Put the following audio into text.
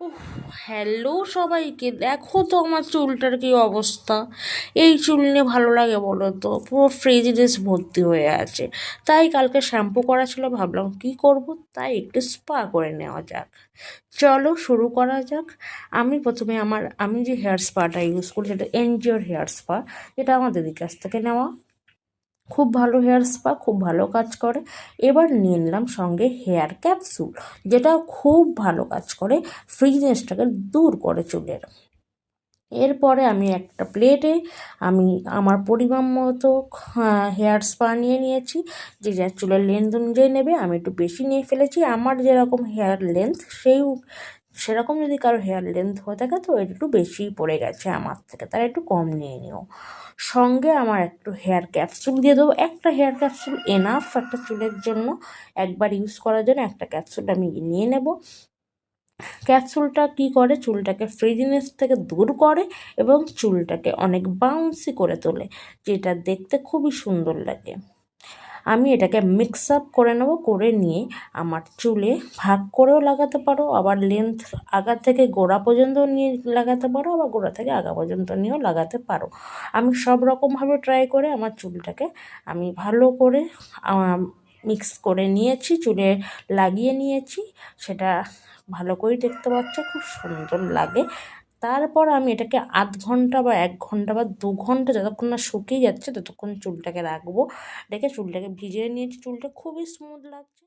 উফ, হ্যালো সবাইকে, দেখো তো আমার চুলটার কি অবস্থা। এই চুল নিয়ে ভালো লাগে বলো তো, পুরো ফ্রেজিনেস ভর্তি হয়ে আছে। তাই কালকে শ্যাম্পু করা ছিল, ভাবলাম কি করব, তাই একটু স্পা করে নেওয়া যাক। চলো শুরু করা যাক। আমি প্রথমে আমি যে হেয়ার স্পাটা ইউজ করি সেটা এনজিওর হেয়ার স্পা, যেটা আমার দিদির কাছ থেকে নেওয়া। খুব ভালো হেয়ার স্পা, খুব ভালো কাজ করে। এবার নিয়ে নিলাম সঙ্গে হেয়ার ক্যাপসুল, যেটা খুব ভালো কাজ করে, ফ্রিজনেসটাকে দূর করে চুলের। এরপরে আমি একটা প্লেটে আমি আমার পরিমাণ মতো হেয়ার স্পা নিয়ে নিয়েছি। যে যার চুলের লেন্থ অনুযায়ী নেবে, আমি একটু বেশি নিয়ে ফেলেছি। আমার যেরকম হেয়ার লেন্থ সেরকম যদি কারো হেয়ার লেন্থ হয়ে থাকে তো একটু বেশিই পড়ে গেছে আমার থেকে, তারা একটু কম নিয়ে নিও। সঙ্গে আমার একটু হেয়ার ক্যাপসুল দিয়ে দেবো। একটা হেয়ার ক্যাপসুল এনাফ একটা চুলের জন্য, একবার ইউজ করার জন্য একটা ক্যাপসুল আমি নিয়ে নেব। ক্যাপসুলটা কি করে, চুলটাকে ফ্রিজিনেস থেকে দূর করে এবং চুলটাকে অনেক বাউন্সি করে তোলে, যেটা দেখতে খুবই সুন্দর লাগে। আমি এটাকে মিক্স আপ করে নেব, করে নিয়ে আমার চুলে ভাগ করেও লাগাতে পারো, আবার লেন্থ আগা থেকে গোড়া পর্যন্ত নিয়ে লাগাতে পারো, আবার গোড়া থেকে আগা পর্যন্ত নিয়েও লাগাতে পারো। আমি সব রকমভাবে ট্রাই করে আমার চুলটাকে আমি ভালো করে মিক্স করে নিয়েছি, চুলে লাগিয়ে নিয়েছি। সেটা ভালো করে দেখতে পাচ্ছ, খুব সুন্দর লাগে। তারপর আমি এটাকে আধ ঘন্টা বা 1 ঘন্টা বা 2 ঘন্টা, যতক্ষণ না শুকিয়ে যাচ্ছে ততক্ষণ চুলটাকে রাখবো। রেখে চুলটাকে ভিজিয়ে নিয়েছি, চুলটা খুবই স্মুথ লাগছে।